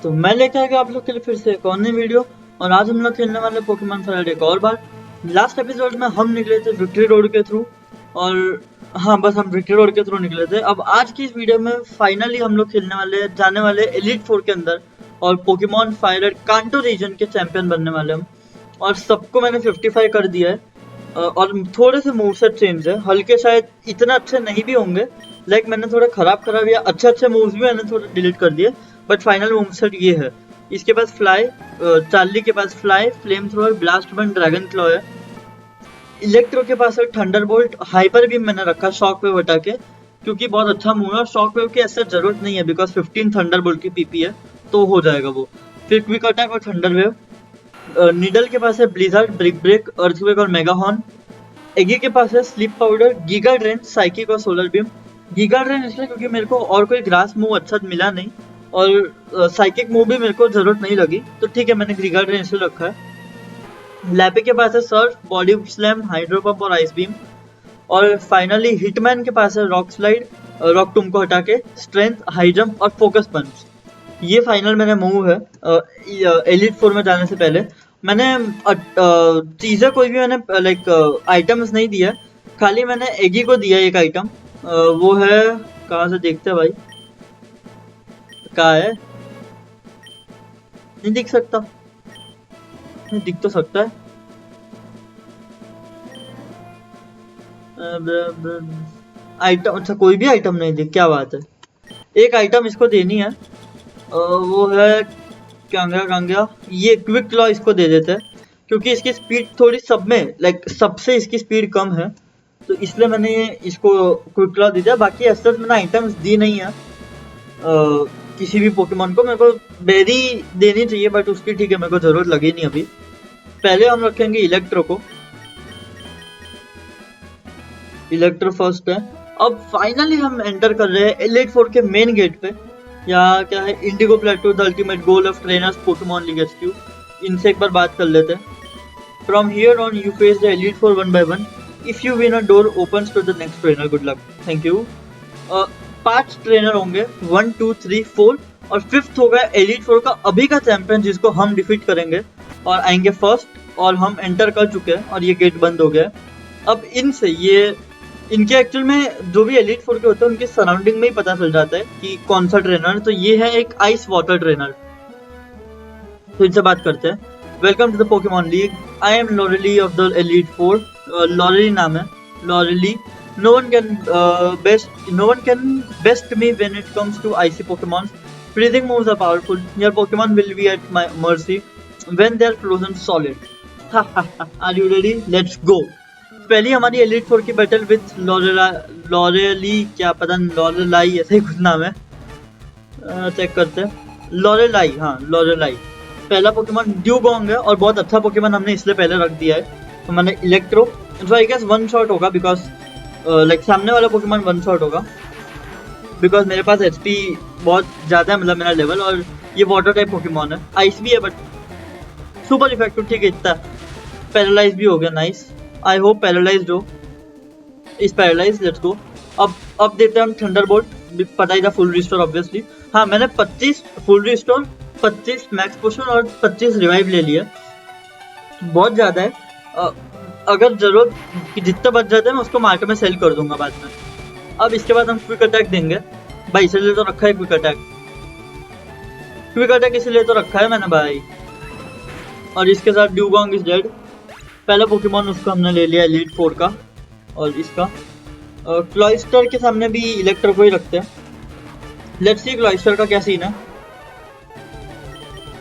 तो मैं लेकर आ गया आप लोग के लिए फिर से एक और नई वीडियो। और आज हम लोग खेलने वाले पोकेमॉन फ्लाइट एक और बार। लास्ट एपिसोड में हम निकले थे विक्ट्री रोड के थ्रू, और हाँ बस हम विक्ट्री रोड के थ्रू निकले थे। अब आज की इस वीडियो में फाइनली हम लोग खेलने जाने वाले एलीट 4 के अंदर, और पोकेमॉन फायर रेड कांटो रीजन के चैंपियन बनने वाले हम। और सबको मैंने 55 कर दिया है, और थोड़े से मूव सेट चेंज है, हल्के शायद इतना अच्छे नहीं भी होंगे। लाइक मैंने थोड़ा खराब या अच्छे मूव्स भी मैंने थोड़े डिलीट कर दिए, बट फाइनल मूव सेट ये है। इसके पास फ्लाई, चार्ली के पास फ्लाई, फ्लेम थ्रोअर, ब्लास्ट बन, ड्रैगन क्लॉ है। इलेक्ट्रो के पास है थंडरबोल्ट, हाइपर बीम मैंने रखा शॉक वेव हटा के, क्योंकि बहुत अच्छा मूव है और शॉक वेव की ऐसे जरूरत नहीं है बिकॉज 15 थंडरबोल्ट की पीपी है तो हो जाएगा वो। फिर क्विक अटैक और थंडर वेव। नीडल के पास है ब्लिजर्ड, ब्रिक ब्रेक, अर्थक्वेक और मेगा हॉर्न। एगी के पास है sleep powder, giga drain, psychic और सोलर बीम। गीगा ड्रेन इसलिए क्योंकि मेरे को और कोई ग्रास मूव अच्छा मिला नहीं, और साइकिक मूव भी मेरे को जरूरत नहीं लगी, तो ठीक है मैंने गीगा ड्रेन इसलिए रखा है। लैपे के पास है Surf, body slam, hydro pump और आइस बीम। और फाइनली हिटमैन के पास है रॉक स्लाइड, रॉक टूम को हटा के, स्ट्रेंथ, हाई जंप और फोकस पंच। ये फाइनल मेरा मूव है। एलीट 4 में जाने से पहले मैंने चीज़ें कोई भी मैंने लाइक आइटम्स नहीं दिया, खाली मैंने एगी को दिया एक आइटम। वो है, कहाँ से देखते हैं भाई, कहाँ है, नहीं दिख सकता, नहीं दिख तो सकता है। आइटम, अच्छा कोई भी आइटम नहीं दिख, क्या बात है। एक आइटम इसको देनी है, वो है कांगा, ये क्विक क्लॉ इसको दे देते हैं, क्योंकि इसकी स्पीड थोड़ी सब में लाइक सबसे इसकी स्पीड कम है, तो इसलिए मैंने इसको क्विक क्लॉ दे दिया। बाकी ऐसा मैंने आइटम्स दी नहीं है किसी भी पोकेमॉन को। मेरे को बेरी देनी चाहिए बट उसकी ठीक है मेरे को जरूरत लगी नहीं अभी। पहले हम रखेंगे इलेक्ट्रो को, इलेक्ट्रो फर्स्ट है। अब फाइनली हम एंटर कर रहे हैं एलीट 4 के मेन गेट पे। यहाँ क्या है, Indigo Plateau, the ultimate goal of trainers Pokemon league HQ। इनसे एक बार बात कर लेते हैं। From here on you face the elite 4 1 by 1। If you win a door opens to the next trainer, good luck, thank you. 5 trainer होंगे, 1 2 3 4, और 5th होगा एलीट 4 का अभी का चैंपियन जिसको हम डिफीट करेंगे और आएंगे फर्स्ट। और हम एंटर कर चुके हैं और ये गेट बंद हो गया है। अब इनसे इनके एक्चुअल में जो भी एलीट 4 के होते हैं उनके सराउंडिंग में ही पता चल जाता है कि कौन सा ट्रेनर है। तो ये है एक आइस वाटर ट्रेनर, तो इनसे बात करते हैं। Welcome to the Pokemon league, I am Lorelei of the elite 4। Lorelei नाम है, Lorelei. No one can best me when it comes to icy Pokemon. Freezing moves are powerful, your Pokemon will be at my mercy when they are frozen solid. Are you ready, let's go. पहली हमारी elite 4 की battle with लॉरेली, क्या पता, लॉरेलाई ऐसा ही कुछ नाम है, check करते हैं। लॉरेलाई, हाँ लॉरेलाई। पहला पोकेमॉन ड्यूगोंग है, और बहुत अच्छा पोकेमॉन हमने इसलिए पहले रख दिया है। तो मैंने electro, so I guess one shot होगा बिकॉज लाइक सामने वाला पोकेमॉन वन शॉट होगा बिकॉज मेरे पास HP बहुत ज़्यादा है, मतलब मेरा लेवल, और ये वाटर टाइप पोकेमॉन है। आइस भी है बट सुपर इफेक्टिव, ठीक है इतना। पैरालाइज भी हो गया, नाइस। आई होप पैरालाइज्ड हो, इस पैरालाइज, लेट्स गो। अब देते हैं हम थंडरबोल्ट, पता ही था फुल रिस्टोर ऑब्वियसली। हाँ मैंने 25 फुल रिस्टोर, 25 मैक्स पोशन और 25 रिवाइव ले लिया, बहुत ज़्यादा है। अगर जरूरत कि जितना बच जाता है मैं उसको मार्केट में सेल कर दूंगा बाद में। अब इसके बाद हम क्विक अटैक देंगे भाई, इसलिए तो रखा है क्विक अटैक इसलिए तो रखा है मैंने भाई। और इसके साथ ड्यूगोंग इज डेड। पहला पोकेमॉन उसको हमने ले लिया एलीट 4 का, और इसका क्लॉइस्टर के सामने भी इलेक्ट्रो को ही रखते हैं। लेट्स सी क्लॉइस्टर का क्या सीन है।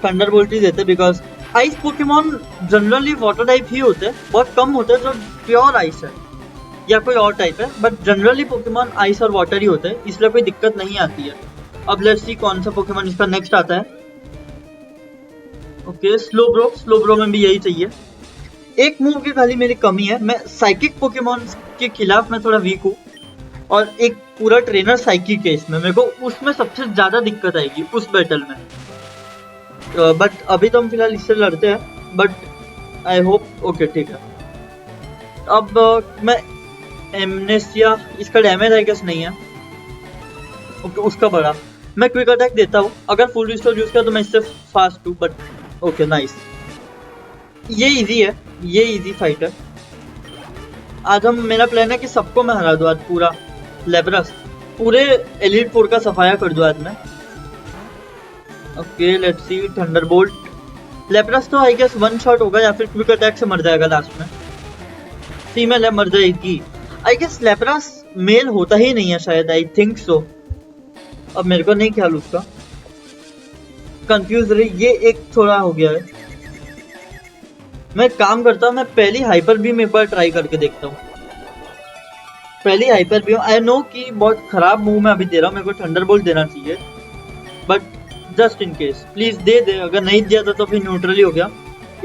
थंडरबोल्ट ही देते because ice Pokemon generally water type ही होते हैं, बहुत कम होते हैं जो प्योर आइस है या कोई और टाइप है, बट जनरली पोकेमॉन आइस और वाटर ही होते हैं, इसलिए कोई दिक्कत नहीं आती है। अब लेट्स सी कौन सा पोकेमॉन इसका नेक्स्ट आता है। ओके, स्लोब्रो में भी यही चाहिए। एक मूव की खाली मेरी कमी है, मैं साइकिक पोकेमॉन के खिलाफ मैं थोड़ा वीक हूँ, और एक पूरा ट्रेनर साइकिक है इसमें, मेरे को उसमें सबसे ज़्यादा दिक्कत आएगी उस बैटल में। बट अभी तो हम फिलहाल इससे लड़ते हैं, बट आई होप ओके ठीक है। अब मैं एमनेसिया, इसका डैमेज आई गेस नहीं है, ओके उसका बड़ा मैं क्विक अटैक देता हूँ, अगर फुल रिस्टोर यूज किया तो मैं इससे फास्ट हूँ, बट ओके नाइस। ये इजी है, ये इजी फाइट है। आज हम, मेरा प्लान है कि सबको मैं हरा दूँ आज, पूरा लेब्रस, पूरे एलीट फोर का सफाया कर दूँ आज मैं। Okay let's see, thunderbolt. Lapras तो आई गेस वन शॉट होगा या फिर क्विक अटैक से मर जाएगा लास्ट में। फीमेल है, मर जाएगी आई गेस। लेब्रस मेल होता ही नहीं है शायद, आई थिंक सो। अब मेरे को नहीं ख्याल उसका, कंफ्यूज रही, ये एक थोड़ा हो गया है। मैं काम करता हूँ, मैं पहली हाइपर बीम एक बार ट्राई करके देखता हूँ। पहली हाइपर बीम, आई नो कि बहुत खराब मूव मैं अभी दे रहा हूँ, मेरे को थंडरबोल्ट देना चाहिए, but just in case please दे दे। अगर नहीं दिया था तो फिर न्यूट्रल ही हो गया।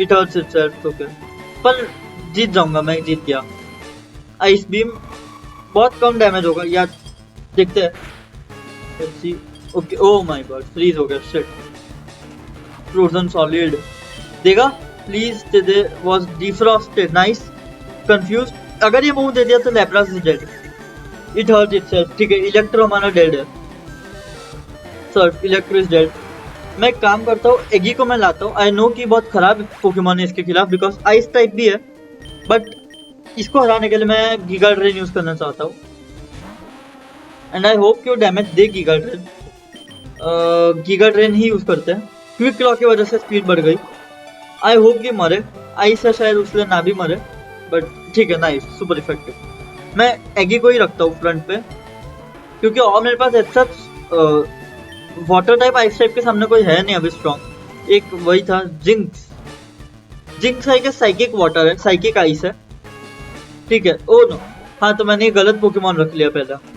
इट हर्ट्स इटसेल्फ, ओके, पर जीत जाऊंगा मैं, जीत गया। आइस बीम बहुत कम डैमेज होगा यार, देखते हैं। Okay, oh my god, freeze हो गया, शिट। फ्रोजन सॉलिड देगा प्लीज, दे वाज डिफ्रॉस्टेड, नाइस। कंफ्यूज, अगर ये मूव दे दिया तो Lapras is dead. It hurt itself, ठीक है। इलेक्ट्रो हमारा डेड है, सर इलेक्ट्रो इज डेड। मैं एक काम करता हूँ, एगी को मैं लाता हूँ। आई नो कि बहुत खराब पोकेमॉन है इसके खिलाफ, बिकॉज आइस टाइप भी है, बट इसको हराने के लिए मैं गीगा ड्रेन यूज करना चाहता हूँ, एंड आई होप कि वो डैमेज दे गीगा ड्रेन। गीगा ड्रेन ही यूज करते हैं, क्विक क्लॉ की वजह से स्पीड बढ़ गई। आई होप कि मरे, आइस है शायद उसलिए ना भी मरे, बट ठीक है, नाइस, सुपर इफेक्टिव। मैं एगी को ही रखता हूँ फ्रंट पे, क्योंकि और मेरे पास ऐसा वाटर टाइप आइस टाइप के सामने कोई है नहीं अभी स्ट्रॉन्ग। एक वही था जिंक्स, जिंक्स है कि साइकिक वाटर है, साइकिक आइस है, ठीक है। ओ नो, हाँ तो मैंने गलत पोकेमॉन रख लिया पहले।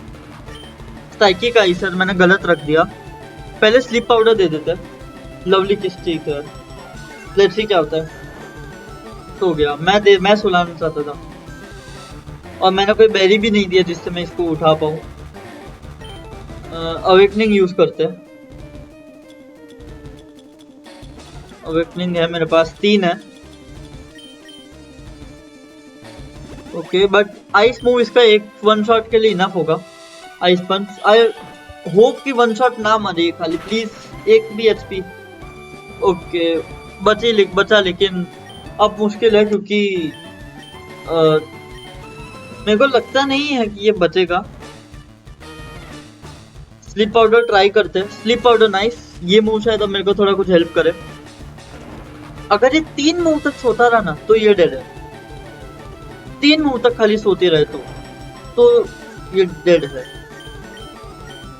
साइकिक आइस है, मैंने गलत रख दिया। पहले स्लीप पाउडर दे देते, लवली किस, ठीक है। लेट्स सी क्या होता है। हो गया, मैं सुलाना चाहता था, और मैंने कोई बेरी भी नहीं दिया जिससे मैं इसको उठा पाऊँ। अवेकनिंग यूज करते हैं, अवेकनिंग है मेरे पास, 3 है, ओके। बट आइस मूव इसका एक वन शॉट के लिए इनफ होगा। आइस पंच, आई होप कि वन शॉट ना मरे खाली, प्लीज एक भी एचपी, ओके। बचा, लेकिन अब मुश्किल है क्योंकि मेरे को लगता नहीं है कि ये बचेगा। स्लीप पाउडर ट्राई करते हैं, स्लीप पाउडर नाइस। ये मूव शायद अब मेरे को थोड़ा कुछ हेल्प करे। अगर ये 3 मूव तक सोता रहा ना तो ये डेड है, 3 मूव तक खाली सोते रहे तो ये डेड है।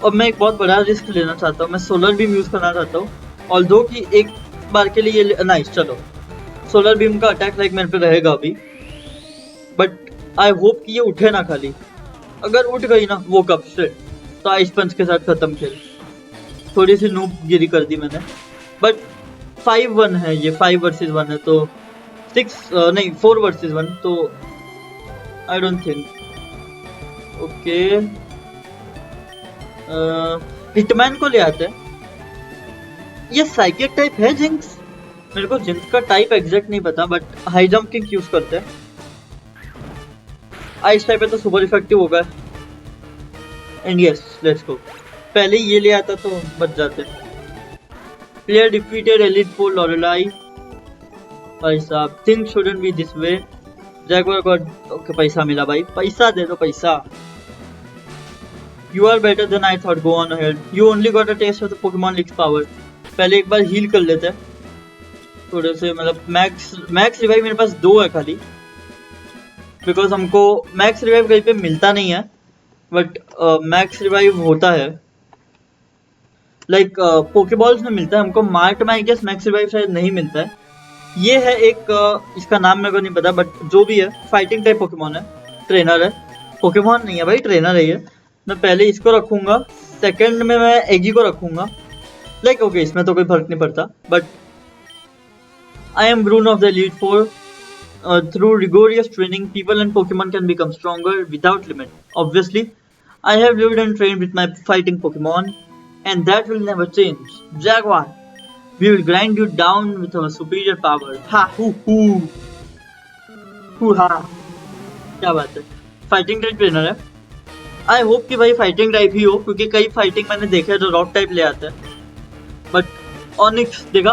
और मैं एक बहुत बड़ा रिस्क लेना चाहता हूँ, मैं सोलर बीम यूज करना चाहता हूँ, ऑल्दो कि एक बार के लिए ये नाइस। चलो, सोलर बीम का अटैक लाइक मेरे पे रहेगा अभी, बट आई होप कि ये उठे ना खाली। अगर उठ गई ना वो कब से, तो आइस पंच के साथ खत्म खेल। थोड़ी सी नूब गिरी कर दी मैंने, बट 5-1 है ये, 5 वर्सेस 1 है, तो 4 वर्सेस 1, तो आई डोंट थिंक, ओके। हिटमैन को ले आते हैं। ये साइकिक टाइप है जिंक्स, मेरे को जिंक्स का टाइप एग्जैक्ट नहीं पता, but high jump kick use करते हैं। आइस टाइप है तो सुपर इफेक्टिव होगा, एंड यस लेट्स गो। पहले ये ले आता तो बच जाते। प्लेयर डिफीटेड एलिट फोर लॉरेलाई, भाई साहब thing shouldn't be this way. Jaguar God, okay पैसा मिला भाई, पैसा दे दो पैसा। You are better than I thought. Go on ahead. You only got a taste of the Pokemon League's power. पहले एक बार हील कर लेते हैं थोड़े से, मतलब मैक्स रिवाइव मेरे पास 2 है खाली, बिकॉज हमको मैक्स रिवाइव कहीं पे मिलता नहीं है, बट मैक्स रिवाइव होता है लाइक पोकेबॉल्स में मिलता है हमको। मार्ट में आई गेस मैक्स रिवाइव शायद नहीं मिलता है। ये है एक इसका नाम मेरे को नहीं पता, बट जो भी है फाइटिंग टाइप पोकेमॉन है, ट्रेनर है, पोकेमॉन नहीं है भाई, ट्रेनर है ये। मैं पहले इसको रखूंगा, सेकंड में मैं एगी को रखूंगा, लाइक ओके इसमें तो कोई फर्क नहीं पड़ता, but I am Bruno of the elite four. Through rigorous training, people and Pokemon can become stronger without limit. Obviously, I have lived and trained with my fighting Pokemon, and that will never change. Jaguar, we will grind you down with our superior power. Ha hoo ha, क्या बात है। Fighting type trainer है, आई hope कि भाई fighting type ही हो, क्योंकि कई fighting मैंने देखे जो रॉक टाइप ले आते हैं। बट ऑनिक्स देखा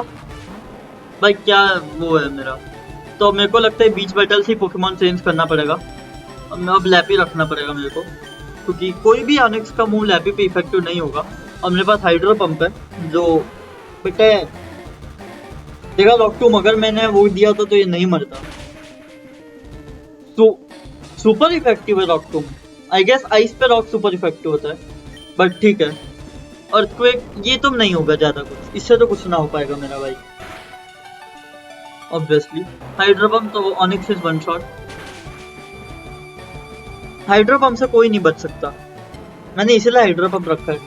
भाई क्या वो है मेरा। तो मेरे को लगता है बीच बैटल से पोकेमॉन चेंज करना पड़ेगा। अब लैपी रखना पड़ेगा मेरे को, क्योंकि कोई भी ऑनिक्स का मूव लैपी पे इफेक्टिव नहीं होगा। और मेरे पास हाइड्रो पंप है जो बेटे देखा रॉकटूम, अगर मैंने वो दिया था तो ये नहीं मरता। तो सुपर इफेक्टिव है रॉकटूम। आई गेस आइस पे रॉक सुपर इफेक्टिव होता है, बट ठीक है। अर्थक्वेक ये तो नहीं होगा ज्यादा कुछ, इससे तो कुछ ना हो पाएगा मेरा भाई ऑब्वियसली। हाइड्रोपम तो ऑनिक्स इज वन शॉट, हाइड्रोपम से कोई नहीं बच सकता, मैंने इसीलिए हाइड्रोपम रखा है।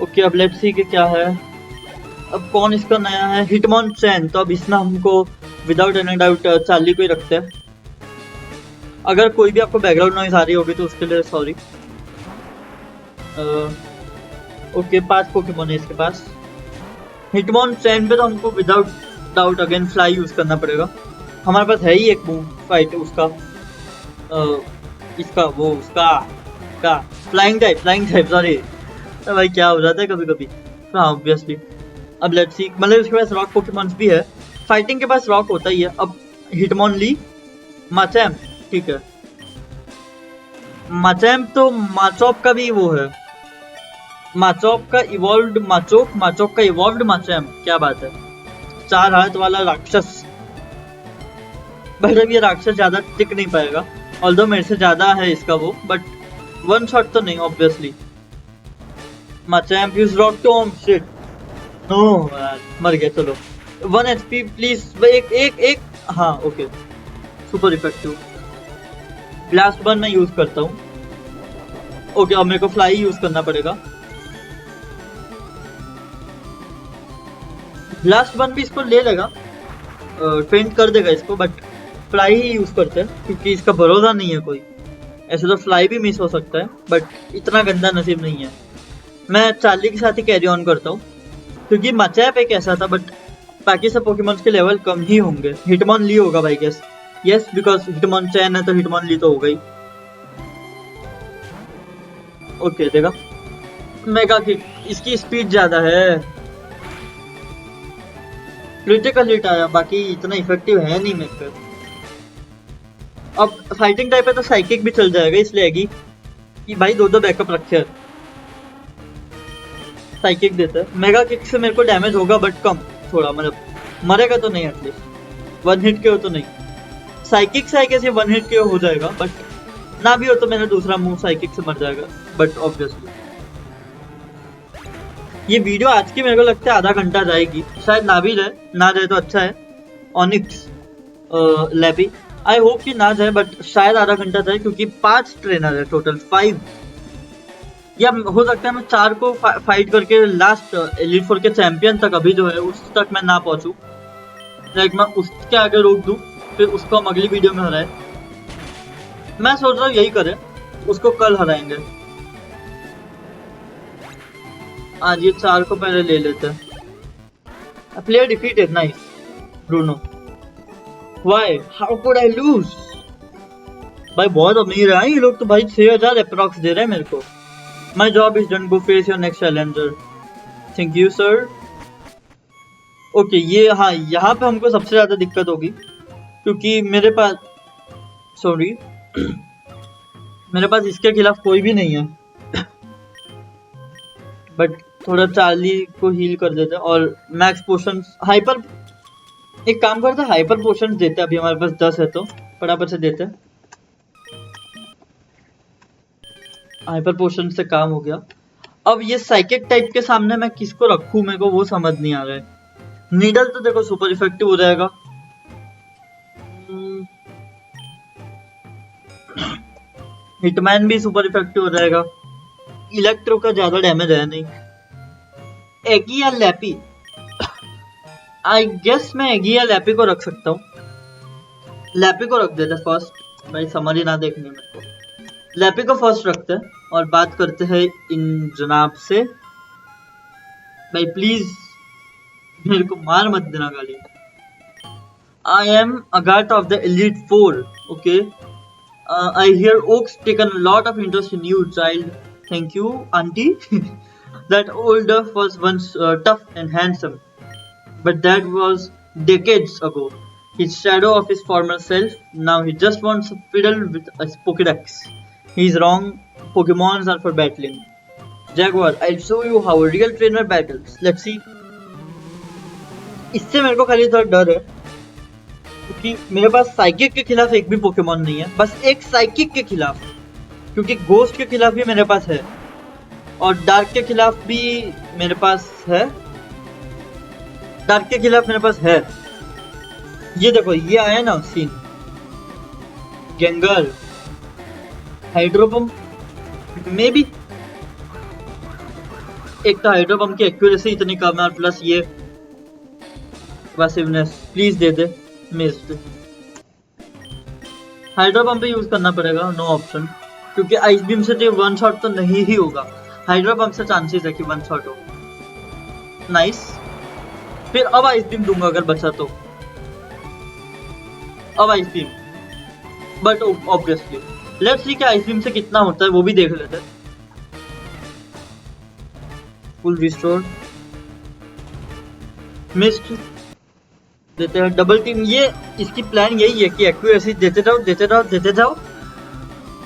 ओके अब लेट्स सी कि क्या है। अब कौन इसका नया है, हिटमॉन चैन। तो अब इसमें हमको विदाउट एनी डाउट चार्ली को ही रखते हैं। अगर कोई भी आपको बैकग्राउंड नॉइज आ रही होगी तो उसके लिए सॉरी। ओके 5 पोकेमॉन है इसके पास। हिटमॉन चैन पे तो हमको without doubt again fly use करना पड़ेगा। हमारे पास है ही एक मूव फाइट उसका, इसका वो उसका का फ्लाइंग टाइप सॉरी। तो भाई क्या हो जाता है कभी कभी। हाँ ऑब्वियसली। अब लेट्स सी, मतलब उसके पास रॉक पोकेमॉन्स भी है, फाइटिंग के पास रॉक होता ही है। अब हिटमॉनली माचैम, ठीक है। माचैम तो माचॉप का भी वो है, माचॉप का इवॉल्व्ड माचोक, माचोक का इवॉल्व्ड माचैम, क्या बात है। 4 हाथ वाला राक्षस। बट अब ये राक्षस ज्यादा टिक नहीं पाएगा, ऑल्दो मेरे से ज्यादा है इसका वो, बट वन शॉट तो नहीं obviously. Machamp use rock tomb shit, no मर गया। चलो 1 HP प्लीज। एक हाँ okay super effective. Blast burn मैं यूज करता हूँ। ओके अब मेरे को फ्लाई यूज करना पड़ेगा। ब्लास्ट बर्न भी इसको ले लेगा, फेंट कर देगा इसको, बट फ्लाई ही यूज करते हैं क्योंकि इसका भरोसा नहीं है कोई। ऐसे तो फ्लाई भी मिस हो सकता है, बट इतना गंदा नसीब नहीं है। मैं चार्ली के साथ ही कैरी ऑन करता हूँ, क्योंकि मचैप एक ऐसा था, बट बाकी सब पोकेमॉन्स के लेवल कम ही होंगे। हिटमॉन ली होगा भाई गेस, यस बिकॉज हिटमॉन चैन है तो हिटमॉन ली तो हो गई। ओके देखा मेगा किक, इसकी स्पीड ज्यादा है, क्रिटिकल हिट आया, बाकी इतना इफेक्टिव है नहीं मेरे पे। अब फाइटिंग टाइप है तो साइकिक भी चल जाएगा, इसलिए आएगी कि भाई 2 बैकअप रखे। साइकिक देता है, मेगा किक से मेरे को डैमेज होगा बट कम थोड़ा, मतलब मरेगा तो नहीं, एटलीस्ट 1 हिट के हो तो नहीं। साइकिक से कैसे 1 हिट के हो जाएगा, बट ना भी हो तो मेरा दूसरा मूव साइकिक से मर जाएगा। बट ऑब्वियसली ये वीडियो आज की मेरे को लगता है आधा घंटा जाएगी, शायद ना भी जाए, ना जाए तो अच्छा है। ऑनिक्स लैपी आई होप कि ना जाए, बट शायद आधा घंटा जाए, क्योंकि 5 ट्रेनर है टोटल, 5 या हो सकता है मैं 4 को फाइट करके लास्ट एलीट 4 के चैंपियन तक अभी जो है उस तक मैं ना पहुंचू, लाइक मैं उसके आगे रोक दूं, फिर उसको हम अगली वीडियो में हराए। मैं सोच रहा हूँ यही करें, उसको कल हराएंगे। आज ये 4 को पहले ले लेते हैं। Player defeated, nice Bruno. Why, how could I lose? भाई बहुत अमीर है ये लोग तो भाई, 6000 अप्रॉक्स दे रहे हैं मेरे को। My job is done, go face your next challenger. Thank you sir. Okay ये हाँ, यहाँ पे हमको सबसे ज्यादा दिक्कत होगी, क्योंकि मेरे पास सॉरी मेरे पास इसके खिलाफ कोई भी नहीं है। बट थोड़ा चार्ली को हील कर देते हैं, और मैक्स पोशन हाइपर, एक काम करते हैं हाइपर पोशन देते हैं, अभी हमारे पास 10 है तो फटाफट से देते हैं। हाइपर पोशन से काम हो गया। अब ये साइकिक टाइप के सामने मैं किसको रखूं, मेरे को वो समझ नहीं आ रहा है। नीडल तो देखो सुपर इफेक्टिव हो जाएगा, हिटमैन भी सुपर इफेक्टिव हो जाएगा, इलेक्ट्रो का ज्यादा डैमेज है नहीं। एगी या लैपी, आई गेस मैं एगी या लैपी को रख सकता हूँ। लैपी को रख देते फर्स्ट, भाई समझ ही ना देखने मेरे को। लैपी को फर्स्ट रखते हैं और बात करते हैं इन जनाब से। भाई प्लीज मेरे को मार मत देना गाली। I am Agatha of the elite 4, okay I hear Oak's taken a lot of interest in you, child. Thank you, auntie. That old duff was once tough and handsome, but that was decades ago. He's shadow of his former self. Now he just wants to fiddle with a Pokédex. He's wrong. Pokemons are for battling. Jaguar, I'll show you how a real trainer battles. Let's see. इससे मेरे को खाली थोड़ा डर है क्योंकि मेरे पास psychic के खिलाफ एक भी पोकेमॉन नहीं है, बस एक साइकिक के खिलाफ, क्योंकि गोस्ट के खिलाफ भी मेरे पास है और डार्क के खिलाफ भी मेरे पास है। डार्क के खिलाफ मेरे पास है। ये देखो, ये आया ना सीन, गेंगर, हाइड्रोपम्प में भी एक तो हाइड्रोपम्प की एक्यूरेसी इतनी कम है और प्लस ये पैसिवनेस। प्लीज दे दे, मिस्ड। हाइड्रोपम्प पे यूज करना पड़ेगा, नो ऑप्शन, क्योंकि आइस बीम से तो वन शॉट तो नहीं ही होगा। हाइड्रोपम्प से चांसेस है कि वन शॉट हो। नाइस। फिर अब आइस बीम दूंगा अगर बचा तो, अब ice beam, but obviously let's see कि आइस बीम से कितना होता है वो भी देख लेते हैं। फुल रिस्टोर, मिस्ड देते हैं, डबल टीम। ये इसकी प्लान यही है कि एक्यूरेसी देते जाओ देते जाओ देते जाओ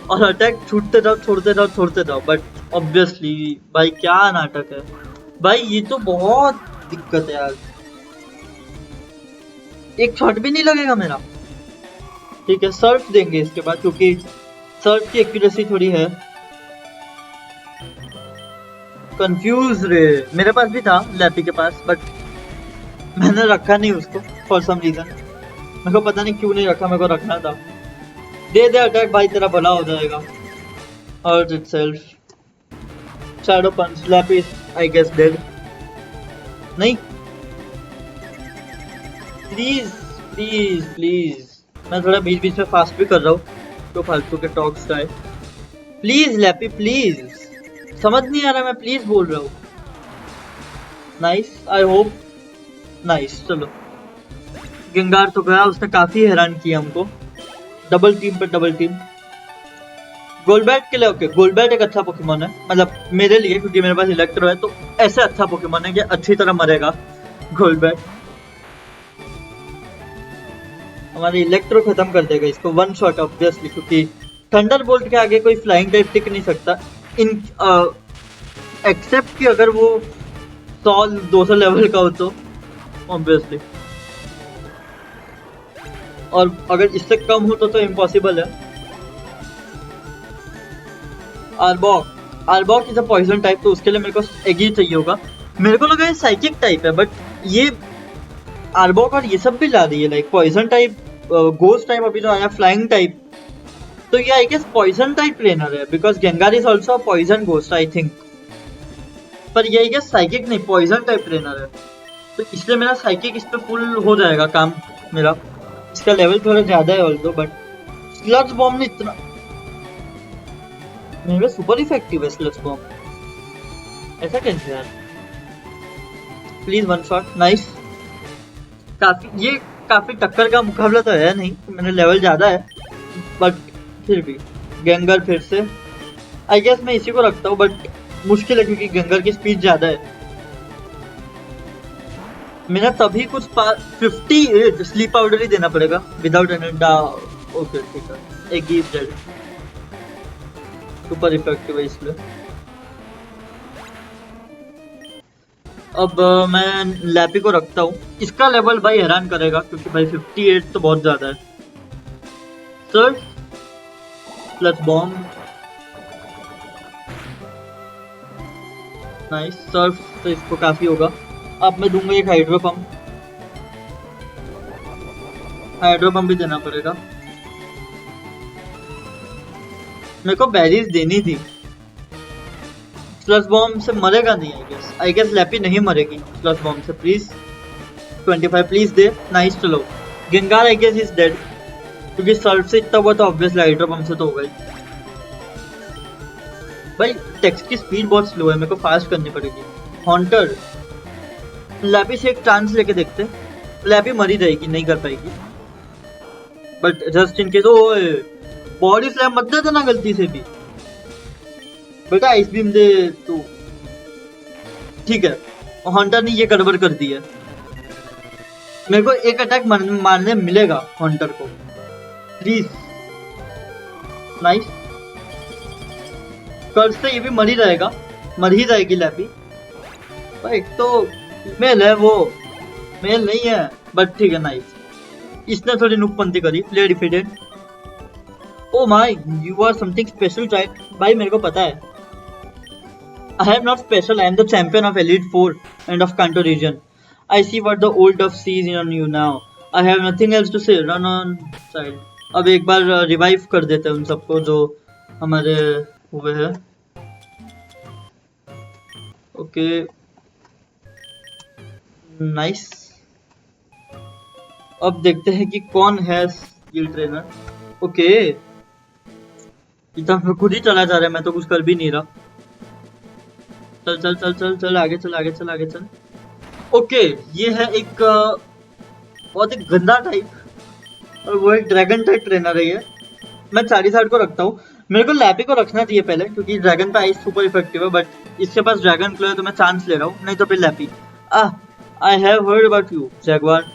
और अटैक छूटते जाओ छोड़ते जाओ छोड़ते जाओ। बट ऑब्वियसली भाई क्या नाटक है भाई, ये तो बहुत दिक्कत है यार। एक शॉट भी नहीं लगेगा मेरा। ठीक है, सर्फ देंगे इसके बाद, क्योंकि सर्फ की एक्यूरेसी थोड़ी है। कंफ्यूज रे मेरे पास भी था, लैपी के पास, बट मैंने रखा नहीं उसको फॉर सम रीजन। मेरे को पता नहीं क्यों नहीं रखा, मेरे को रखना था। दे दे अटैक भाई, तेरा भला हो जाएगा। हर्ट इटसेल्फ, शैडो पंच, लैपी आई गेस डेड। नहीं, प्लीज प्लीज प्लीज, मैं थोड़ा बीच बीच में फास्ट भी कर रहा हूँ तो फालतू के टॉक्स का है। प्लीज लैपी प्लीज, समझ नहीं आ रहा, मैं प्लीज बोल रहा हूँ। Nice, I hope nice. चलो, गेंगार तो गया, उसने काफी हैरान किया हमको। डबल टीम पे डबल टीम। गोलबैट के लिए ओके, गोलबैट एक अच्छा पोकेमॉन है, मतलब मेरे लिए, क्योंकि मेरे पास इलेक्ट्रो है तो ऐसे अच्छा पोकेमॉन है कि अच्छी तरह मरेगा गोलबैट। हमारी इलेक्ट्रो खत्म कर देगा इसको वन शॉट ऑब्वियसली, क्योंकि थंडरबोल्ट के आगे कोई फ्लाइंग टाइप टिक नहीं सकता, इन एक्सेप्ट कि अगर वो 100-200 लेवल का हो तो ऑब्वियसली, और अगर इससे कम हो तो इम्पॉसिबल है। आर्बॉक इज अ पॉइजन टाइप, तो उसके लिए मेरे को एगी चाहिए होगा। मेरे को लगा ये साइकिक टाइप है, बट ये आर्बॉक और ये सब भी ला रही है, like poison type, ghost type अभी जो आया, फ्लाइंग टाइप, तो ये I guess poison type trainer है, because Gengar is also a poison ghost I think. पर ये आई गेस साइकिक नहीं, पॉइजन टाइप ट्रेनर है, तो इसलिए मेरा साइकिक इस पे फुल हो जाएगा काम मेरा। इसका लेवल थोड़ा ज्यादा है ऑल्सो, बट स्लज बॉम्ब ने इतना, मेरा सुपर इफेक्टिव है स्लज बॉम्ब, ऐसा कैसे यार। Please one shot, nice. ये काफी टक्कर का मुकाबला तो है नहीं, मैंने लेवल ज्यादा है, बट फिर भी गेंगर फिर से, आई गेस मैं इसी को रखता हूँ, बट मुश्किल है क्योंकि गेंगर की स्पीड ज्यादा है। मेरा तभी कुछ 58 स्लीप पाउडर ही देना पड़ेगा विदाउट एनी ओके ठीक है, एक गिव डेड, सुपर इफेक्टिव है इसलिए। अब मैं लैपी को रखता हूँ, इसका लेवल भाई हैरान करेगा, क्योंकि भाई 58 तो बहुत ज्यादा है। Sir plus bomb, nice. Surf तो इसको काफी होगा। अब मैं दूंगा एक हाइड्रो पंप भी देना पड़ेगा। मेरे को बैरीज देनी थी। स्लश बॉम्ब से मरेगा नहीं आई गेस लैपी नहीं मरेगी स्लश बॉम्ब से। प्लीज 25 प्लीज दे, नाइस। चलो Gengar I guess is dead, क्योंकि सर्फ से इतना हुआ तो ऑब्वियसली हाइड्रो पंप से तो होगा ही। भाई टेक्स्ट की स्पीड बहुत स्लो है, मेरे को फास्ट करनी पड़ेगी। हॉन्टर, लैपी से एक चांस लेके देखते। लैपी मरी जाएगी, नहीं कर पाएगी, बट जस्ट इन केस। ओए बॉडी स्लैम मत दे देना गलती से भी बेटा, आइस बीम दे तू। ठीक है, हंटर ने ये गड़बड़ कर दी है। मेरे को एक अटैक मारने मिलेगा हंटर को, प्लीज। नाइस, कर्ज से ये भी मर ही रहेगा, मर ही जाएगी लैपी। भाई एक तो मेल है, वो मेल नहीं है, बट ठीक है। नाइस, इसने थोड़ी नुकपंती करी। Player defeated. Oh my, you are something special child. भाई मेरे को पता है, I am not special. I am the champion of Elite Four and of Kanto region. I see what the old of sees in you now. I have nothing else to say. Run on, child. अब एक बार revive कर देते हैं उन सबको जो हमारे हुए हैं। Okay, nice. अब देखते हैं कि कौन है स्किल ट्रेनर। ओके, इतना खुद ही चला जा रहा है, मैं तो कुछ कर भी नहीं रहा। चल चल चल चल चल, आगे चल आगे चल आगे चल। ओके, ये है एक बहुत ही गंदा टाइप, और वो एक ड्रैगन टाइप ट्रेनर है ये। मैं चारीसाइड को रखता हूँ। मेरे को लैपी को रखना चाहिए पहले, क्योंकि ड्रैगन पे आइस सुपर इफेक्टिव है, बट इसके पास ड्रैगन क्लो है तो मैं चांस ले रहा हूँ, नहीं तो फिर लैपी। I have heard about you Jaguar.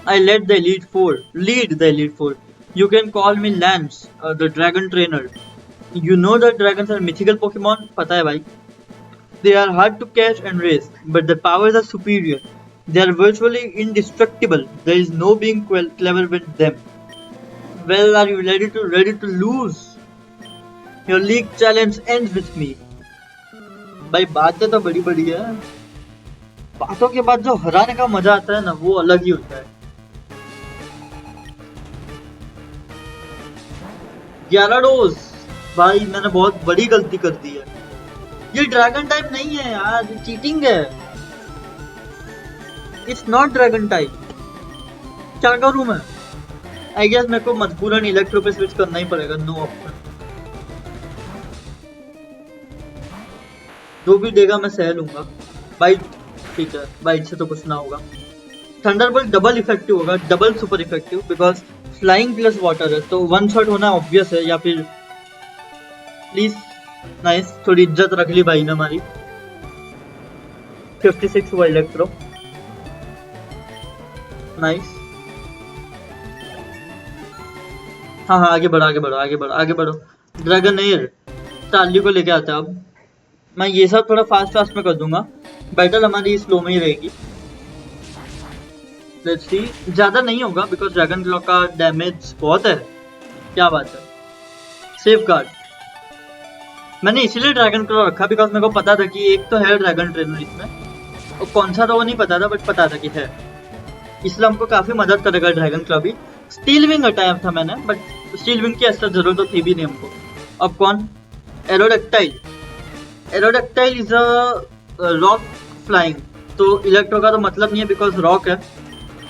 I led the elite four, lead the elite four. You can call me Lance the dragon trainer. You know the dragons are mythical Pokemon. पता है भाई, they are hard to catch and raise, but their powers are superior. They are virtually indestructible. There is no being clever with them. Well, are you ready to lose? Your league challenge ends with me. भाई बातें तो बड़ी बड़ी है, बातों के बाद जो हराने का मजा आता है ना, वो अलग ही होता है। ग्याराडोस, भाई मैंने बहुत बड़ी गलती कर दी है। ये ड्रैगन टाइप नहीं है यार, ये चीटिंग है। It's not dragon type. क्या करूं मैं? आई गेस मेरे को मजबूरन इलेक्ट्रो पे स्विच करना ही पड़ेगा, नो ऑप्शन। जो भी देगा मैं सह लूंगा। बाइट, ठीक है, बाइट से तो कुछ ना होगा। थंडरबोल्ट डबल इफेक्टिव होगा, double super effective, because flying plus water है, तो वन शॉट होना ऑब्वियस है। या फिर प्लीज, नाइस, थोड़ी इज्जत रख ली भाई ने हमारी। 56 हुआ इलेक्ट्रो, नाइस। हाँ हाँ, आगे बढ़ो आगे बढ़ो आगे बढ़ो आगे बढ़ो। ड्रैगन एयर चार्ली को लेके आता है। अब मैं ये सब थोड़ा फास्ट में कर दूंगा, बैटल हमारी स्लो में ही रहेगी। लेट्स सी, ज्यादा नहीं होगा बिकॉज ड्रैगन क्लॉ का डैमेज बहुत है। क्या बात है। सेफ गार्ड, मैंने इसीलिए ड्रैगन क्लॉ रखा बिकॉज मेरे को पता था कि एक तो है ड्रैगन ट्रेनर इसमें, और कौन सा था वो नहीं पता था, बट पता था कि है, इसलिए हमको काफी मदद करेगा ड्रैगन क्लॉ भी। स्टील विंग हटाया था मैंने, बट स्टील विंग की ऐसा जरूरत तो थी भी नहीं हमको। अब कौन? एरोडक्टाइल। एरोडक्टाइल इज अ रॉक फ्लाइंग, तो इलेक्ट्रो का तो मतलब नहीं है बिकॉज रॉक है।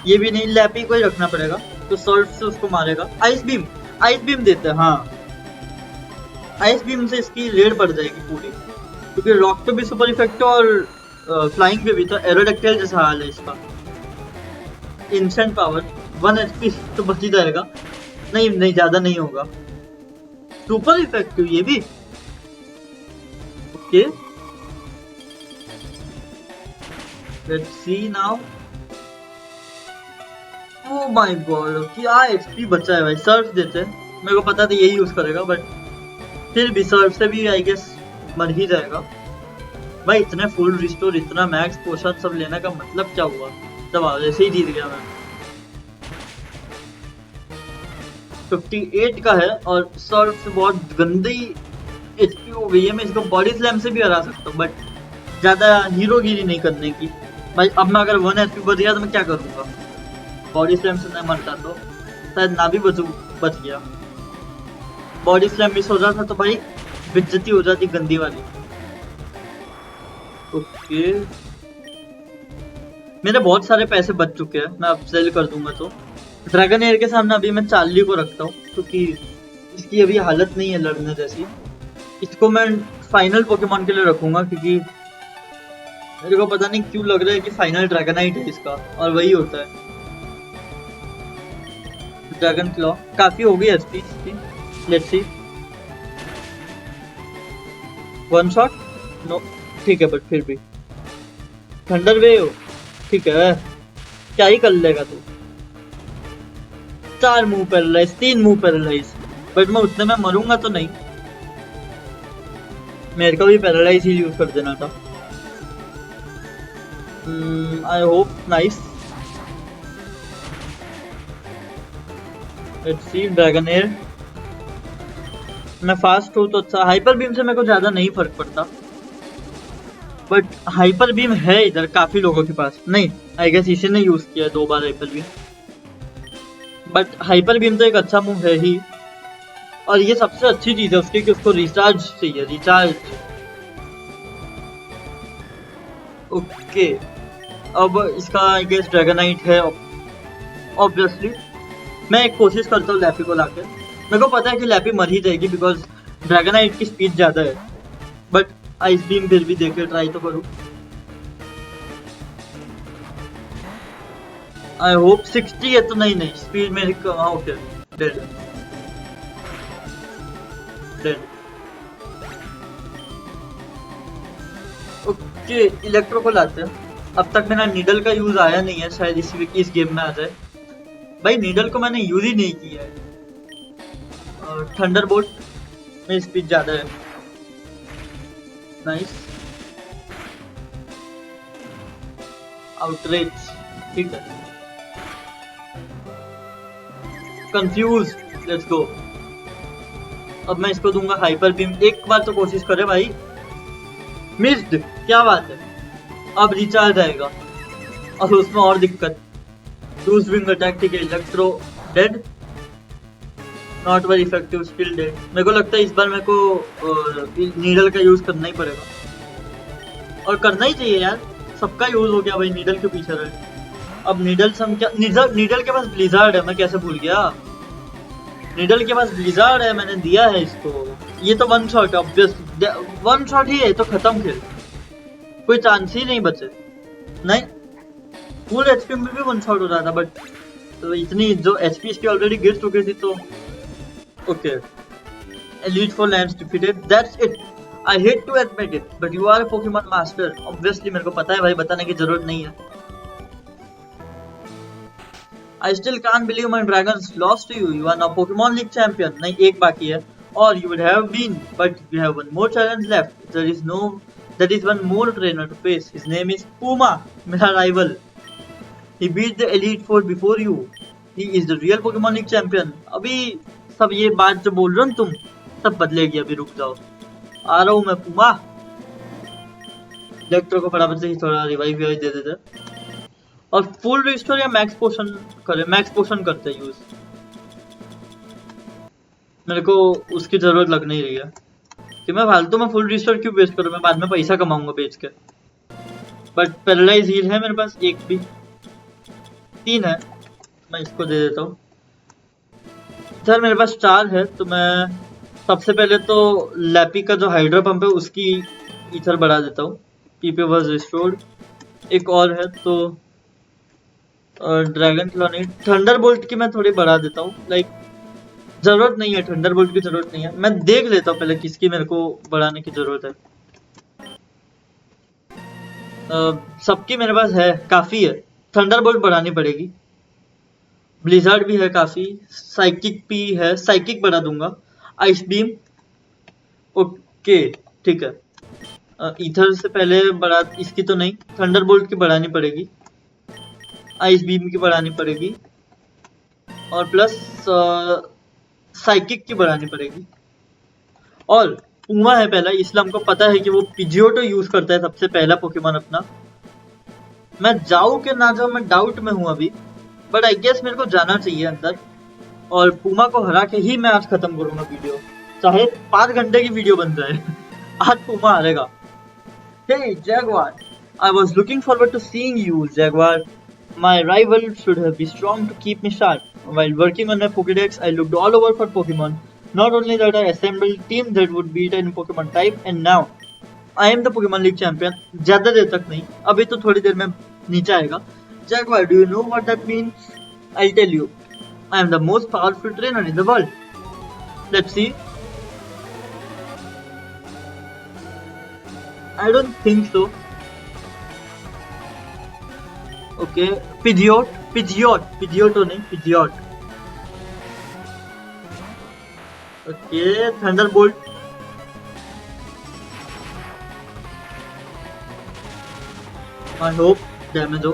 ये भी नहीं, लैपी को ही रखना पड़ेगा, तो सर्फ से उसको मारेगा। आइस बीम, आइस बीम देते हैं। हाँ, आइस बीम से इसकी रेड बढ़ जाएगी पूरी, क्योंकि रॉक पे भी सुपर इफेक्टिव और फ्लाइंग पे भी, तो एरोडक्टाइल जैसा हाल है इसका। इंस्टेंट पावर 1 HP तो बच ही जाएगा। नहीं नहीं, ज्यादा नहीं होगा। सुपर इफेक्टिव ये भी, okay. Let's C now. Oh my God, क्या एचपी बचा है भाई। सर्फ देते हैं, मेरे को पता था यही यूज करेगा, बट फिर भी सर्फ से भी आई गेस मर ही जाएगा भाई। इतने फुल रिस्टोर, इतना मैक्स पोशन सब लेने का मतलब क्या हुआ? दबा, जैसे ही जीत गया मैं। 58 का है और सर्फ से बहुत गंदी एचपी हो गई है। मैं इसको बॉडी स्लैम से भी हरा सकता हूँ, बट ज्यादा हीरोगिरी नहीं करने की भाई। अब मैं अगर 1 HP बच गया तो मैं क्या करूँगा? बॉडी स्लैम से नहीं मरता तो शायद ना भी बच गया। बॉडी स्लैम मिस हो जाता तो भाई बेइज्जती हो जाती गंदी वाली। ओके, मेरे बहुत सारे पैसे बच चुके हैं, मैं अब सेल कर दूंगा। तो ड्रैगन एयर के सामने अभी मैं चार्ली को रखता हूँ, क्योंकि इसकी अभी हालत नहीं है लड़ने जैसी। इसको मैं फाइनल पोकेमॉन के लिए रखूंगा, क्योंकि मेरे को पता नहीं क्यों लग रहा है कि फाइनल ड्रैगनाइट है इसका, और वही होता है। ड्रैगन क्लॉ काफी हो गई एचपी इसकी, let's see, one shot no, ठीक है, बट फिर भी थंडर वेव, ठीक है, क्या ही कर लेगा तू। 4 move paralyse, 3 move paralyse, but मैं उतने में मरूंगा तो नहीं, मेरे को भी पैरालाइज ही यूज कर देना था। I hope, nice, let's see, dragon air, मैं फास्ट हूँ तो अच्छा। हाइपर बीम से मेरे को ज्यादा नहीं फर्क पड़ता, बट हाइपर बीम है इधर काफी लोगों के पास, नहीं आई गेस इसी ने यूज किया 2 बार hyper beam, but hyper beam तो एक अच्छा मूव है ही, और ये सबसे अच्छी चीज है उसकी कि उसको रिचार्ज चाहिए, रिचार्ज। ओके, अब इसका आई गेस ड्रैगनाइट है ऑब्वियसली। मैं एक कोशिश करता हूँ लैपी को लाके, मेरे को पता है कि लैपी मर ही जाएगी बिकॉज ड्रैगनाइट की स्पीड ज्यादा है, बट आइस बीम फिर भी देखे ट्राई तो करूँ। आई होप 60 है तो नहीं, स्पीड मेरी okay, dead dead. Okay, electro को लाते हैं। अब तक मेरा नीडल का यूज आया नहीं है, शायद इस गेम में आ जाए। भाई नीडल को मैंने यूज ही नहीं किया है। थंडर बोल्ट में स्पीड ज्यादा है, नाइस, आउटरेज, ठीक है, कंफ्यूज, लेट्स गो। अब मैं इसको दूंगा हाइपर बीम, एक बार तो कोशिश करे भाई, मिस्ड, क्या बात है। अब रिचार्ज आएगा और उसमें और दिक्कत, लूज विंग अटैक, ठीक है, electro dead, not very effective, still dead. मेरे को लगता है इस बार मेरे को नीडल का यूज करना ही पड़ेगा, और करना ही चाहिए यार, सबका यूज हो गया भाई, नीडल के पीछे रहे। अब नीडल सम क्या, नीडल के पास ब्लिजार्ड है, मैं कैसे भूल गया, नीडल के पास ब्लिजार्ड है, मैंने दिया है इसको। ये तो one shot, obvious one shot ही है तो खत्म खेल, कोई चांस ही नहीं बचे। नहीं, फुल एचपी में भी वन शॉट हो रहा था, बट तो इतनी जो एचपी इसकी ऑलरेडी गिर चुकी थी तो okay. Elite four Lance defeated, that's it. I hate to admit it but you are a Pokemon master. Obviously मेरे को पता है भाई, बताने की जरूरत नहीं है। I still can't believe my dragons lost to you. You are now Pokemon League champion. नहीं, एक बाकी है, और you would have been, but we have one more challenge left. There is one more trainer to face. His name is Puma, मेरा rival. He beat the Elite Four before you. He is the real Pokemon League champion. अभी सब ये बात जो बोल रहे हो तुम, सब बदलेगी, अभी रुक जाओ, आ रहा हूँ मैं पुमा। इलेक्ट्रो को फटाफट से ही थोड़ा रिवाइव दे देते, और फुल रिस्टोर या मैक्स पोशन करे, मैक्स पोशन करते यूज, मेरे को उसकी जरूरत लग नहीं रही है कि मैं फालतू में फुल रिस्टोर क्यों वेस्ट करूं, मैं बाद में पैसा कमाऊंगा बेच के। बट पैरालाइज हील है मेरे पास, एक भी 3 है, मैं इसको दे देता हूँ। सर मेरे पास 4 है, तो मैं सबसे पहले तो लैपी का जो हाइड्रा पंप है उसकी इथर बढ़ा देता हूँ, पीपे वाज रिस्टोर्ड। एक और है तो ड्रैगन क्लॉनी, थंडर बोल्ट की मैं थोड़ी बढ़ा देता हूँ, लाइक जरूरत नहीं है, थंडर बोल्ट की जरूरत नहीं है, मैं देख लेता हूँ पहले किसकी मेरे को बढ़ाने की जरूरत है। सबकी मेरे पास है, काफी है, थंडर बोल्ट बढ़ानी पड़ेगी, ब्लिजार्ड भी है काफी, साइकिक भी है, साइकिक बढ़ा दूंगा, आइस बीम, ओके ठीक है। इथर से पहले बढ़ा, इसकी तो नहीं, थंडर बोल्ट की बढ़ानी पड़ेगी, आइस बीम की बढ़ानी पड़ेगी, और प्लस साइकिक की बढ़ानी पड़ेगी। और पुमा है पहला, इसलिए हमको पता है कि वो पिजियोटो यूज करता है सबसे पहला पोकेमॉन अपना। मैं जाऊँ कि ना जाऊँ, मैं डाउट में हूँ अभी, बट आई गेस मेरे को जाना चाहिए अंदर, और पुमा को हरा के ही मैं आज खत्म करूंगा वीडियो, चाहे 5 घंटे की वीडियो बन जाए। आज पुमा हारेगा। Hey Jaguar, I was looking forward to seeing you, Jaguar. My rival should have been strong to keep me sharp. While working on my Pokédex, I looked all over for Pokemon. Not only that, I assembled a team that would beat any Pokemon type, and now I am the Pokemon League champion. ज़्यादा देर तक नहीं, अभी तो थोड़ी देर में नीचे आएगा। Jaguar, do you know what that means? I'll tell you. I am the most powerful trainer in the world. Let's see. I don't think so. Okay, Pidgeot Pidgeot Pidgeoto नहीं, Pidgeot. Okay, thunderbolt. I hope damage हो।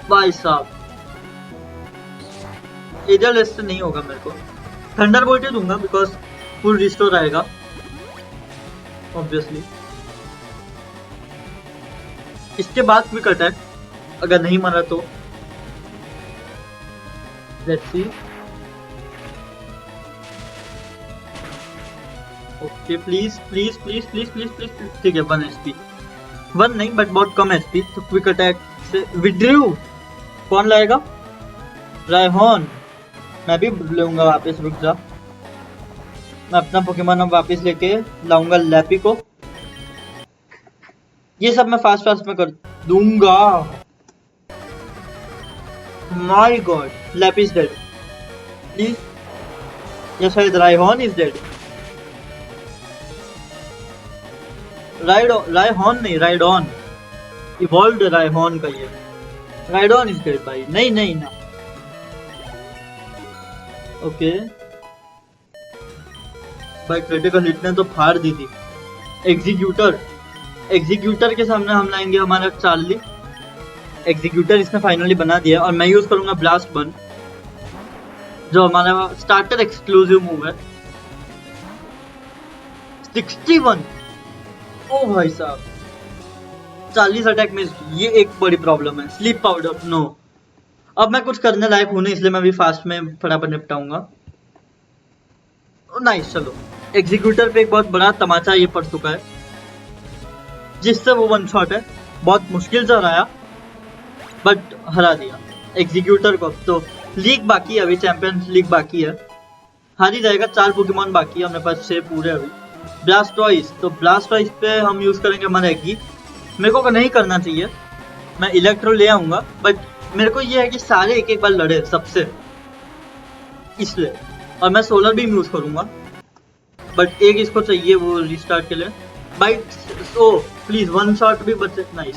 भाई साहब, area less नहीं होगा मेरे को। Thunderbolt ही दूंगा because full restore आएगा ऑब्वियसली। इसके बाद क्विक अटैक, अगर नहीं मरा तो let's see. Okay, please please please please please please. ठीक है, 1 HP, 1 नहीं बट बहुत कम HP, तो क्विक अटैक से विड्रू। कौन लाएगा? रायहॉन। मैं भी लूंगा वापस, रुक जा। मैं अपना पोकेमॉन अब वापस लेके लाऊंगा लैपी को। ये सब मैं फास्ट फास्ट में कर दूंगा। My God, lappy is dead please. या शायद रायहॉन इज डेड। रायहॉन नहीं, राइडॉन। इवॉल्व्ड रायहॉन का ये। राइडॉन इज डेड भाई। नहीं नहीं ना। ओके भाई, क्रिटिकल हिट ने तो फाड़ दी थी। एग्जीक्यूटर के सामने हम लाएंगे हमारा चार्ली। एग्जीक्यूटर इसने फाइनली बना दिया और मैं यूज करूंगा ब्लास्ट बन, जो हमारा स्टार्टर एक्सक्लूसिव मूव है। 61। ओ भाई साहब, 40 अटैक मिस। ये एक बड़ी प्रॉब्लम है। Sleep powder no. अब मैं कुछ करने लायक हूं नहीं, इसलिए मैं भी फास्ट में फटाफट निपटाऊंगा। नाइस, चलो। एग्जीक्यूटर पे एक बहुत बड़ा तमाचा ये पड़ चुका है, जिससे वो 1 शॉट है। बहुत मुश्किल से हराया बट हरा दिया एग्जीक्यूटर को। तो लीग बाकी है अभी, चैंपियंस लीग बाकी है। हार ही जाएगा। 4 पोकेमॉन बाकी है, अपने पास 6 पूरे अभी। ब्लास्टॉइस, तो ब्लास्टॉइस पे हम यूज करेंगे हमारा एगी। मेरे को नहीं करना चाहिए, मैं इलेक्ट्रो ले आऊंगा, बट मेरे को ये है कि सारे एक एक बार लड़े सबसे, इसलिए। और मैं सोलर बीम यूज करूंगा, बट एक इसको चाहिए वो रिस्टार्ट के लिए। बाइट, सो प्लीज 1 शॉट भी बचे। नाइस,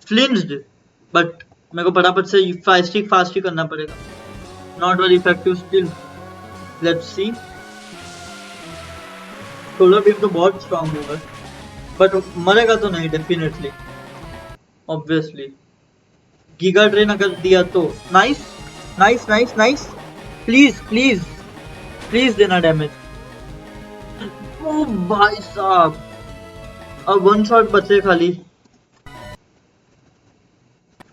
फ्लिंज्ड, बट मेरे को फटाफट से फास्ट ही करना पड़ेगा। Not very effective still. Let's see. Solar beam तो बहुत स्ट्रांग होगा, बट मरेगा तो नहीं डेफिनेटली, ऑब्वियसली। गीगा ड्रेन अगर दिया तो nice nice nice nice. Please please please देना डैमेज। ओ भाई साहब, अब 1 शॉट बचे खाली।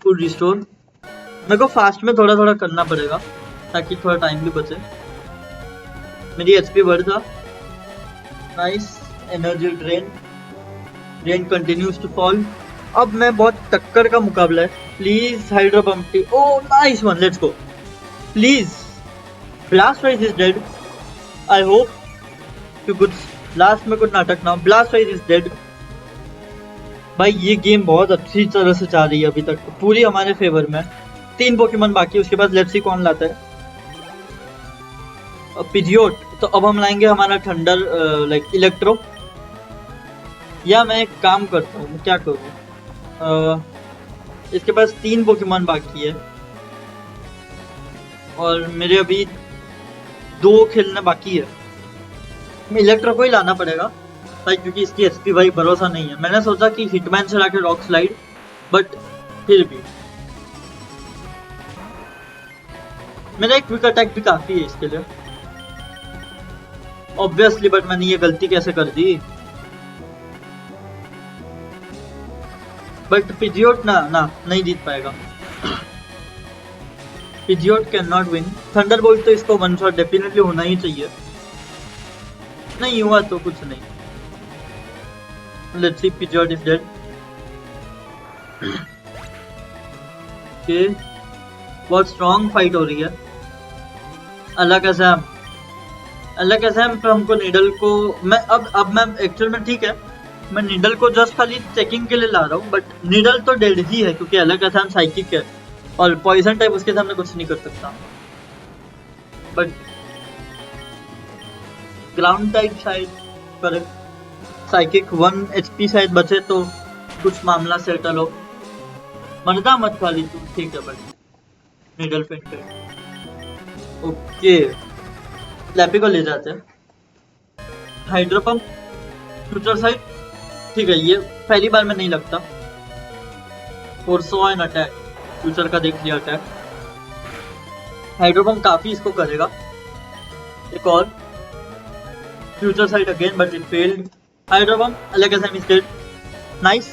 Full restore. मेरे को फास्ट में थोड़ा थोड़ा करना पड़ेगा ताकि थोड़ा टाइम भी बचे। मेरी एचपी बढ़ था। Nice, energy drain continues to fall. अब मैं बहुत टक्कर का मुकाबला है। Please hydro pump. Oh nice one, let's go. Please, Blastoise is dead. I hope कि कुछ लास्ट में कुछ नाटक ना हो। Blastoise is dead. भाई ये गेम बहुत अच्छी तरह से जा रही है अभी तक, पूरी हमारे फेवर में। 3 पोकेमॉन बाकी, उसके बाद लेट्स सी कौन लाता है। पिजियोट, तो अब हम लाएंगे हमारा थंडर लाइक इलेक्ट्रो। या मैं एक काम करता हूँ, क्या करूँ। इसके पास 3 पोकेमॉन बाकी है और मेरे अभी 2 खेलने बाकी है। इलेक्ट्रो को ही लाना पड़ेगा भाई, क्योंकि इसकी एचपी भाई भरोसा नहीं है। मैंने सोचा कि हिटमैन चला के रॉक स्लाइड, बट फिर भी मेरा एक क्विक अटैक भी काफी है इसके लिए ऑब्वियसली, बट मैंने ये गलती कैसे कर दी। बट पिजियोट नहीं जीत पाएगा। पिजियोट कैन नॉट विन। थंडरबोल्ट तो इसको 1 शॉट डेफिनेटली होना ही चाहिए। नहीं हुआ तो कुछ नहीं। Let's see, पिजियोट is dead. Okay, बहुत स्ट्रॉन्ग फाइट हो रही है। अलग असम पे हमको नीडल को मैं अब मैं एक्चुअल में ठीक है, मैं नीडल को जस्ट खाली चेकिंग के लिए ला रहा हूँ, बट नीडल तो डेड ही है क्योंकि अलग असम साइकिक है और पॉइजन टाइप उसके सामने कुछ नहीं कर सकता। बट ग्राउंड टाइप शायद पर साइकिक 1 HP शायद बचे तो कुछ मामला सेटल हो। मरदा मत खाली तू, ठीक है but needle fainted. Okay lappy को ले जाते हैं। हाइड्रो पंप फ्यूचर साइड, ठीक है ये पहली बार में नहीं लगता। फोर्सो एंड अटैक, फ्यूचर का देख लिया अटैक। हाइड्रो पंप काफी इसको करेगा। एक और future side again but it failed. Hydro pump अलग ऐसा मिस्टेक, नाइस।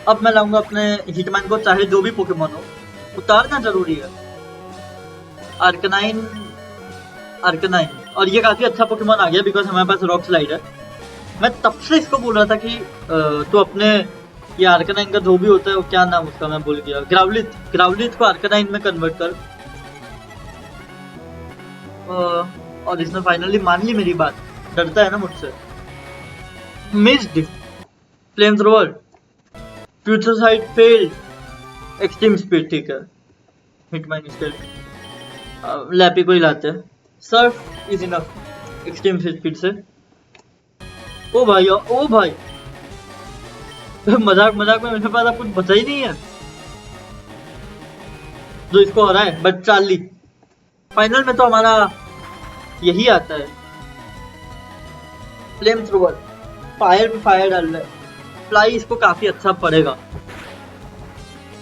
अब मैं लाऊंगा अपने हिटमैन को, चाहे जो भी पोकेमोन हो उतारना जरूरी है। आर्कनाइन और ये काफी अच्छा पोकेमोन आ गया बिकॉज हमारे पास रॉक स्लाइड है। मैं तब से इसको बोल रहा था कि तू अपने ये आर्कनाइन का जो भी होता है वो क्या नाम उसका मैं भूल गया, ग्रावलिथ को आर्कनाइन में कन्वर्ट कर। और इसने फाइनली मान ली मेरी बात, डरता है ना मुझसे। Missed flame thrower, future side failed, extreme speed, ठीक है हिटमैन स्टेट। लैपी को ही लाते हैं। Surf is enough extreme speed से। ओ भाई मजाक में मेरे पास अब कुछ बचा ही नहीं है जो इसको हो रहा है। बट चार्ली फाइनल में तो हमारा यही आता है, फ्लेम थ्रोवर। फायर पे फायर डाल रहा है, फ्लाई इसको काफी अच्छा पड़ेगा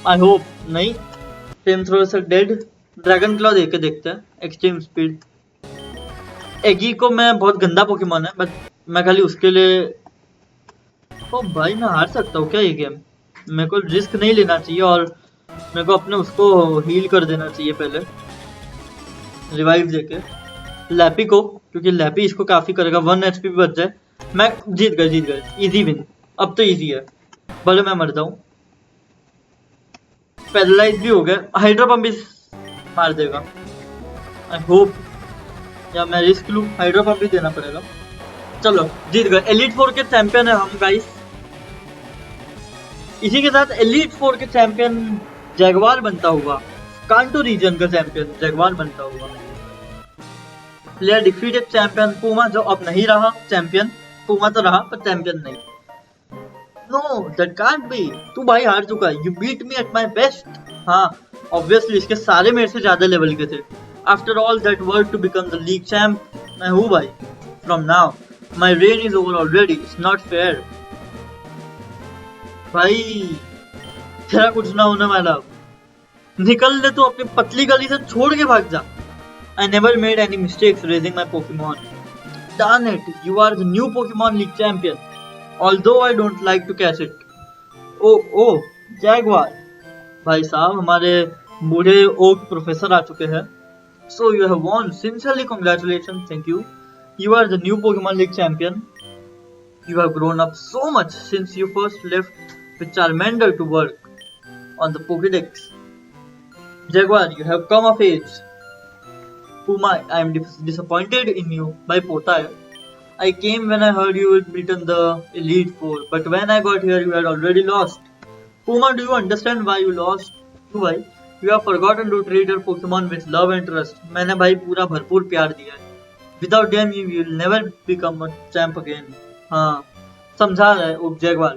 आई होप। नहीं फ्लेम थ्रोवर से डेड। ड्रैगन क्लॉ देके देखते हैं, एक्सट्रीम स्पीड। एगी को मैं बहुत गंदा पोकेमोन है बट मैं खाली उसके लिए। ओ भाई मैं हार सकता हूँ क्या ये गेम? मेरे को रिस्क नहीं लेना चाहिए और मेरे को अपने उसको हील कर देना चाहिए पहले, रिवाइव देके लैपी को, क्योंकि लैपी इसको काफी करेगा। 1 HP भी बच जाए। मैं जीत गए इजी विन। अब तो इजी है, भले मैं मर जाऊं। पैरालाइज भी हो गया, हाइड्रो पंप भी मार देगा आई होप, या मैं रिस्क लूं, हाइड्रो पंप भी देना पड़ेगा। चलो जीत गए, एलिट 4 के चैंपियन है हम गाइस। इसी के साथ एलिट 4 के चैंपियन जैगवार बनता हुआ, कांटो रीजन का चैंपियन जैगवार बनता हुआ। प्लेयर डिफीटेड चैंपियन पूमा, जो अब नहीं रहा चैंपियन। पूमा तो रहा पर चैंपियन नहीं। नो दैट कांट बी, तू भाई हार चुका है। You beat me at my best. हाँ ऑब्वियसली इसके सारे मेरे से ज्यादा लेवल के थे। After all that work to become the league champ, मैं हूँ भाई। From now my reign is over already, it's not fair. भाई तेरा कुछ ना होने वाला, निकल ले तू अपनी पतली गली से, छोड़ के भाग जा। I never made any mistakes raising my Pokemon. Darn it, you are the new Pokemon League champion. Although I don't like to catch it. Oh, Jaguar. भाई साहब हमारे बूढ़े ओक प्रोफेसर आ चुके हैं। So you have won. Sincerely congratulations. Thank you. You are the new Pokemon League champion. You have grown up so much since you first left with Charmander to work on the Pokédex. Jaguar, you have come of age. Puma, I am disappointed in you. By Pota, I came when I heard you had beaten the Elite Four, but when I got here, you had already lost. Puma, do you understand why you lost? Why? You have forgotten to treat your Pokemon with love and trust. मैंने भाई पूरा भरपूर प्यार दिया है. Without them, you will never become a champ again. हाँ, समझा रहा है Oak Jaguar.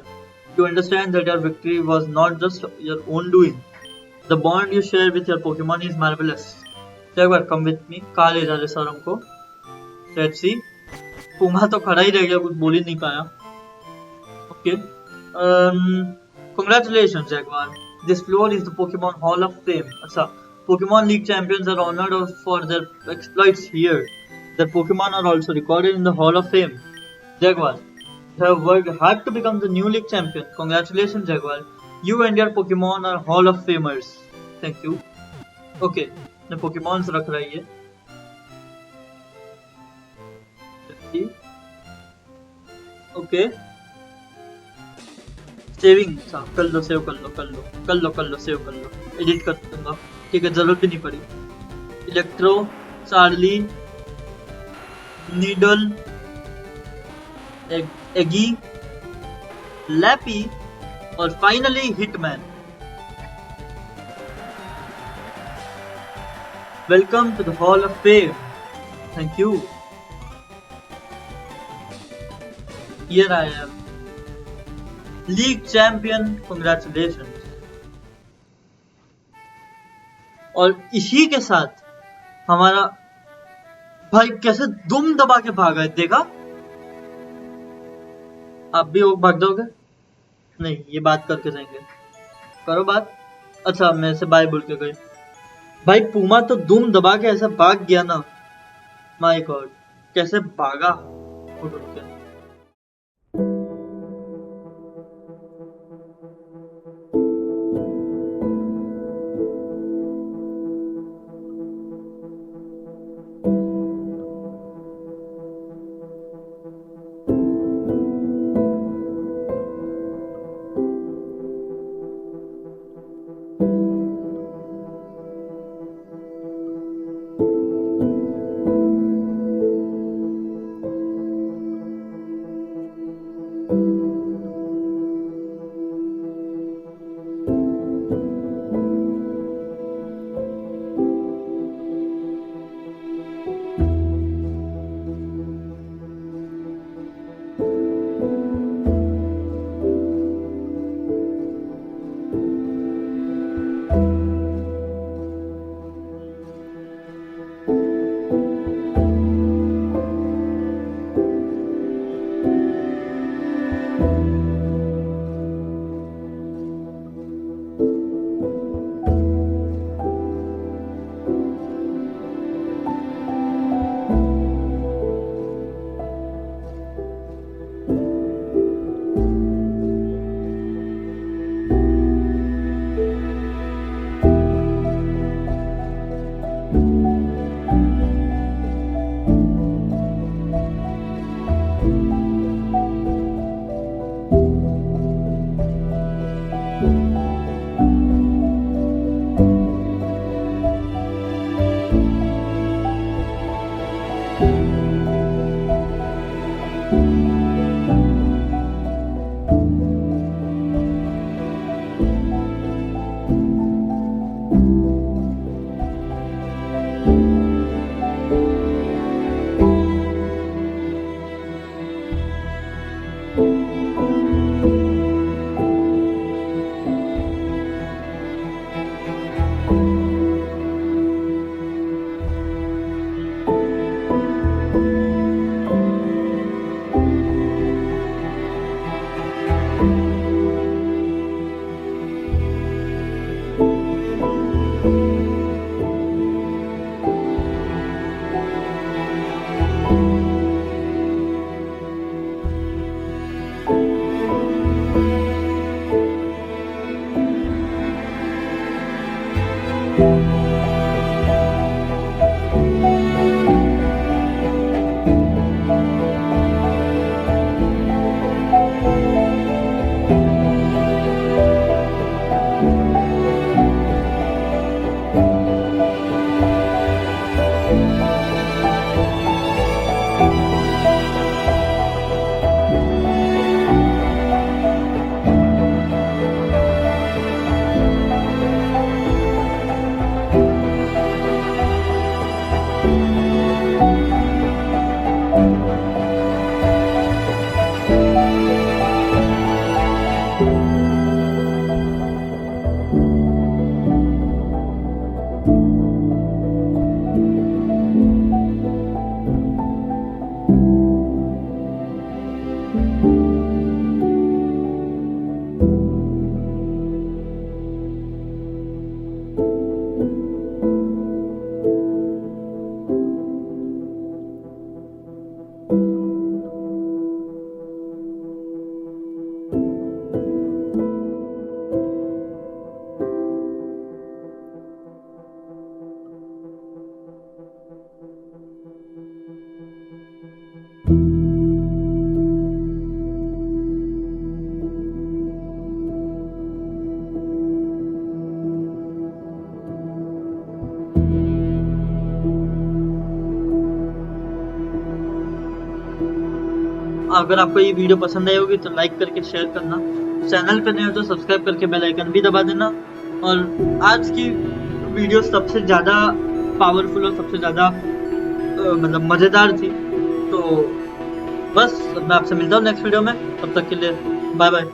You understand that your victory was not just your own doing. The bond you share with your Pokemon is marvelous. Jaguar, come with me. कहाँ ले जा रहे sir हमको? Let's see. पुमा तो खड़ा ही रह गया, कुछ बोल ही नहीं पाया। Okay. Congratulations, Jaguar. This floor is the Pokemon Hall of Fame. अच्छा, Pokemon League champions are honored for their exploits here. Their Pokemon are also recorded in the Hall of Fame. Jaguar, you have worked hard to become the new League champion. Congratulations, Jaguar. You and your Pokemon are Hall of Famers. Thank you. Okay. अपने Pokémons रख रही है। Okay saving कर लो, save कर लो, save कर लो, edit कर दूंगा, ठीक है, जरूरत भी नहीं पड़ी। इलेक्ट्रो, चार्ली, नीडल, एगी, लैपी और finally hitman. Welcome to the Hall of Fame. Thank you. Here I am league champion, congratulation. और इसी के साथ हमारा भाई कैसे दुम दबा के भागा, देखा? आप भी भाग जाओगे? नहीं, ये बात करके जाएंगे। करो बात। अच्छा, मेरे से बाय बोल के गए। भाई पूमा तो दुम दबा के ऐसा भाग गया ना, माय गॉड, कैसे भागा उठ उठ के। अगर आपको ये वीडियो पसंद आई होगी तो लाइक करके शेयर करना, चैनल पर नए हो तो सब्सक्राइब करके बेल आइकन भी दबा देना। और आज की वीडियो सबसे ज़्यादा पावरफुल और सबसे ज़्यादा मतलब मज़ेदार थी। तो बस मैं आपसे मिलता हूँ नेक्स्ट वीडियो में, तब तक के लिए बाय बाय।